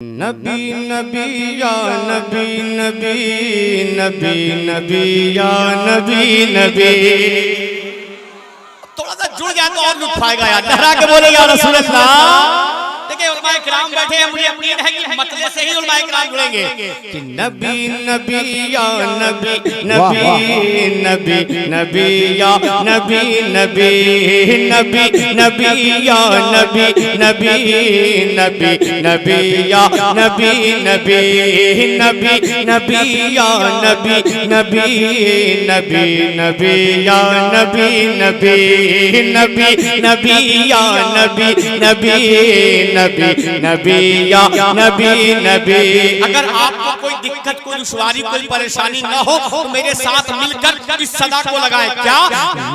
नबी नबी या नबी नबी नबी नबी या नबी नबी। थोड़ा सा जुड़ गया तो और लुत्फ आएगा यार। लहरा के बोले या रसूल अल्लाह। देखिए उलमाए किराम बैठे हैं, मुझे उम्मीद है कि मतले से ही उलमाए किराम जुड़ेंगे कि नबी नबी या नबी नबी नबी नबी या नबी नबी नबी नबी या नबी नबी नबी नबी या नबी नबी नबी नबी या नबी नबी नबी नबी या नबी नबी नबी नबी या नबी नबी नबी नबी या नबी नबी। अगर आपको कोई दिक्कत, कोई दुश्वारी, कोई परेशानी न हो तो मेरे साथ मिलकर इस सदा को लगाएं। क्या?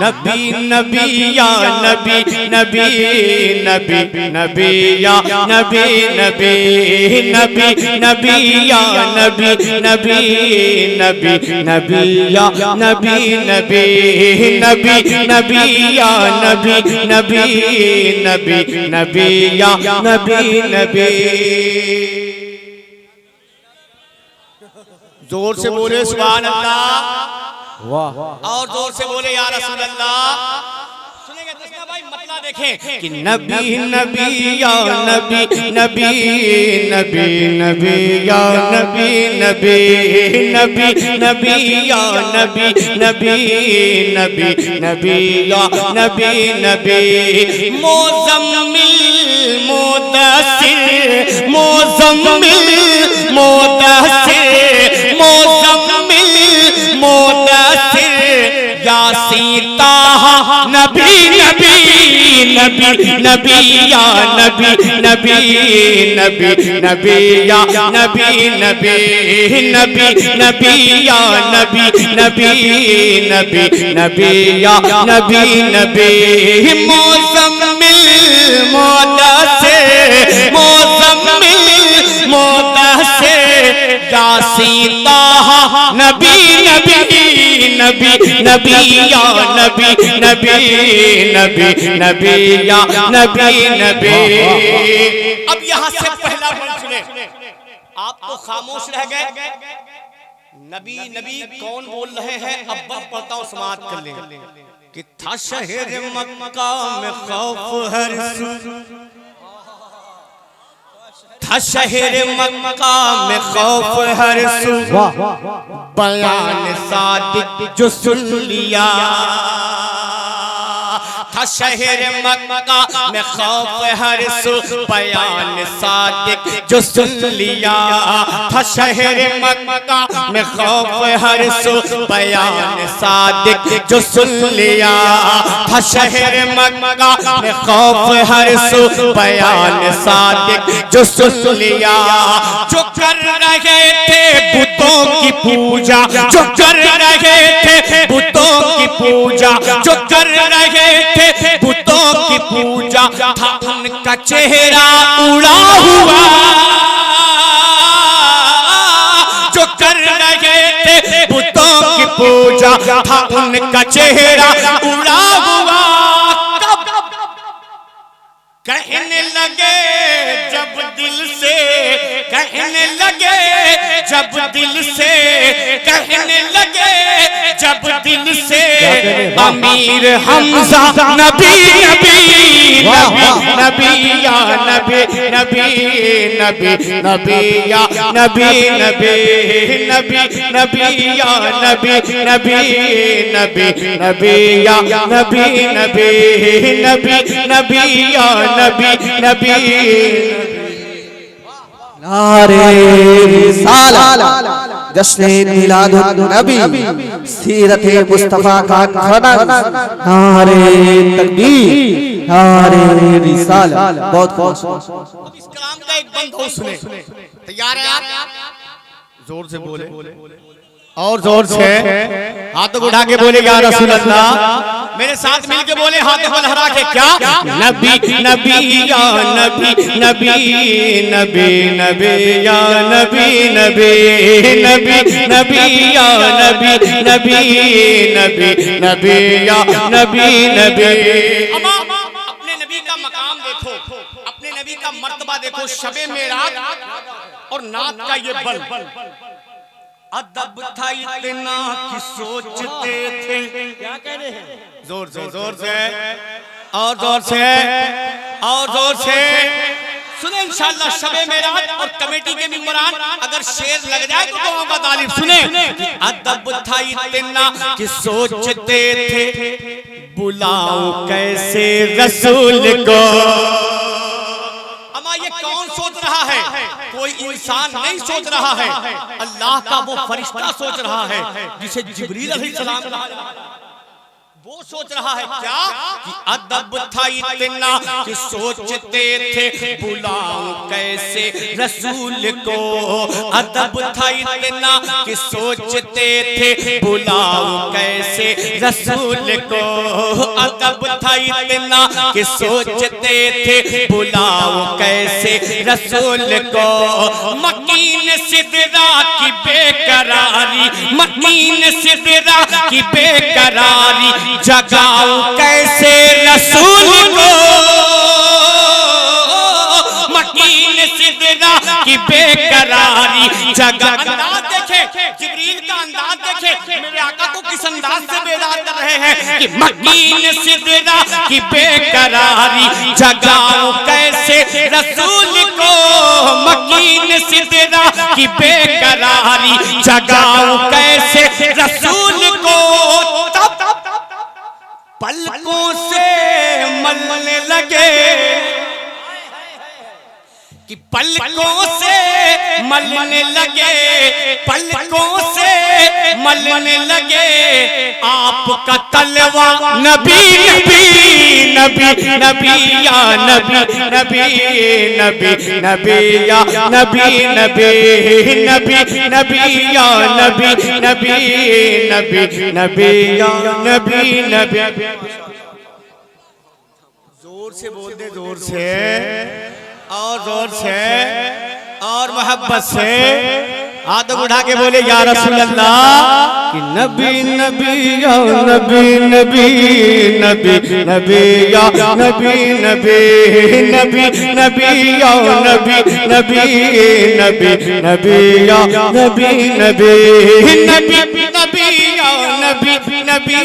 नबी नबी या नबी नबी नबी नबी या नबी नबी नबी नबी या नबी नबी नबी नबी या नबी नबी नबी नबी या नबी नबी नबी नबी या नबी नबी। जोर से बोले सुभान अल्लाह, वाह, और जोर से बोले या रसूल अल्लाह। सुनेंगे दस्ता भाई, मतला देखें कि नबी नबी या नबी नबी नबी नबी या नबी नबी नबी नबी या नबी नबी नबी नबी या नबी नबी। मोज़म्मिल मुदस्सिर मोज़म्मिल मुदस्सिर मोज़म्मिल मुदस्सिर यासीन ताहा नबी नबी नबी नबी या नबी नबी नबी नबी या नबी नबी नबी नबी या नबी नबी नबी नबी या नबी नबी। मोज़म्मिल मुदस्सिर मोज़म्मिल मुदस्सिर यासीन ताहा नबी नबी नबी नबी या नबी नबी नबी नबी या नबी नबी। अब यहाँ से पहला बंद सुने, आप तो खामोश रह गए। नबी नबी कौन बोल रहे हैं? अब बंद पढ़ता हूँ, समाप्त कर लें कि था शहर मक्का में खौफ हर सू, था शहर मक्का में खौफ हर सू, बयान सादिक जो सुन लिया। था शहर मक्का में खौफ हर सू, बयान सादिक जो सुन लिया। था शहर मक्का में खौफ हर सू, बयान सादिक जो सुन लिया। था शहर मक्का में खौफ हर सू, बयान सादिक जो सुन लिया। जो कर रहे थे बुतों की पूजा, जो कर रहे थे बुतों की पूजा, जो कर रहे थे बुतों की पूजा, था उनका चेहरा उड़ा हुआ। जो कर रहे थे बुतों की पूजा, था उनका चेहरा उड़ा हुआ। कहने लगे जब दिल से, कहने लगे जब दिल से, कहने लगे जब दिल से, अमीर हमजा नबी नबी नबी नबी या नबी नबी नबी नबी या नबी नबी नबी नबी या नबी नबी नबी नबी या नबी नबी नबी नबी या नबी नबी। नारे रिसालत जश्न मिलादुन नबी सीरत मुस्तफा का खनन, नारे तकबीर नारे रिसालत। बहुत खूब। अब इस कलाम का एक बंद हो सुने। तैयार है आप? जोर से बोले और जोर से हाथों को उठा के बोले या रसूल अल्लाह। मेरे साथ मिलके बोले हाथों को लहरा के। क्या? नबी नबी या नबी नबी नबी नबी या नबी नबी नबी नबी या नबी नबी नबी नबी या नबी नबी। अब अपने नबी का मकाम देखो, अपने नबी का मर्तबा देखो शबे मेराज और नात का ये बल, अदब था इतना कि सोचते थे। क्या कह रहे हैं? जोर से जोर से और जोर से और जोर से सुने इंशाअल्लाह शबे मेराज और कमेटी के मेंबरान अगर शेर लग जाए तो दुआओं का तालिब सुने। अदब था इतना कि सोचते थे बुलाऊं कैसे रसूल को। अमा ये कौन सोच रहा है? कोई इंसान नहीं सोच रहा है, अल्लाह का वो फरिश्ता सोच रहा है जिसे जिब्रील अलैहिस्सलाम कहा जाता है। वो सोच रहा है क्या कि अदब था इतना कि सोचते थे बुलाऊं कैसे रसूल को। अदब था इतना कि सोचते थे बुलाऊं कैसे रसूल को। अदब था इतना कि सोचते थे बुलाऊं कैसे रसूल को। मकीन सिदरा की बेकरारी, मकीन सिदरा की बेकरारी जगाऊं कैसे रसूल को। मकीन सिदरा की बेकरारी जगा। अंदाज देखे जिब्रील का, अंदाज देखे मेरे आका को किस अंदाज से बेदार कर रहे हैं कि मकीन सिदरा की बेकरारी जगाऊं कैसे रसूल को। मकीन सिदरा की बेकरारी जगाऊं कैसे रसूल को। पलकों से मलने लगे कि पलकों से मलने लगे, पलकों से मलने लगे आपका तलवा। नबी नबी नबी नबी या नबी नबी नबी नबी या नबी नबी नबी नबी या नबी नबी नबी नबी या नबी नबी। जोर से बोल दे, जोर से और जोर से और मोहब्बत से हाथ उठा के बोले या रसूल अल्लाह कि नबी नबी या नबी नबी नबी नबी या नबी नबी नबी नबी या नबी नबी नबी नबी या नबी नबी नबी नबी या नबी नबी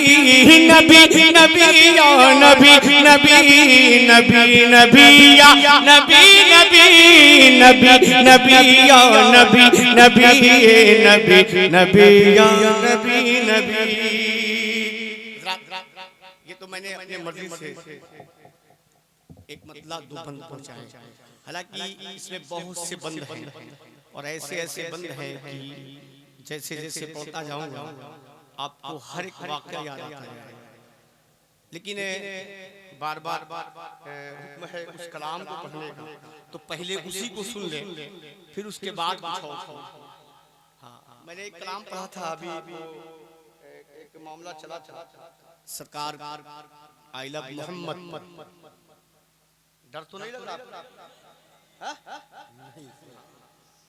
नबी नबी या नबी नबी नबी नबी या नबी नबी नबी नबी या नबी नबी नबी नबी या नबी नबी। ये तो मैंने अपनी मर्जी से एक मतलब दो बंद पहुंचाए। हालांकि इसमें बहुत से बंद हैं और ऐसे ऐसे बंद हैं कि जैसे जैसे पढ़ता जाऊंगा आपको हर एक वाक़या याद आता है। लेकिन बार बार हुक्म है उस कलाम को पढ़ने का, तो पहले उसी को सुन ले फिर उसके बाद कुछ और। हाँ, मैंने एक कलाम पढ़ा था अभी, एक मामला चला था सरकार आई लव मोहम्मद। डर तो नहीं लग रहा आपको?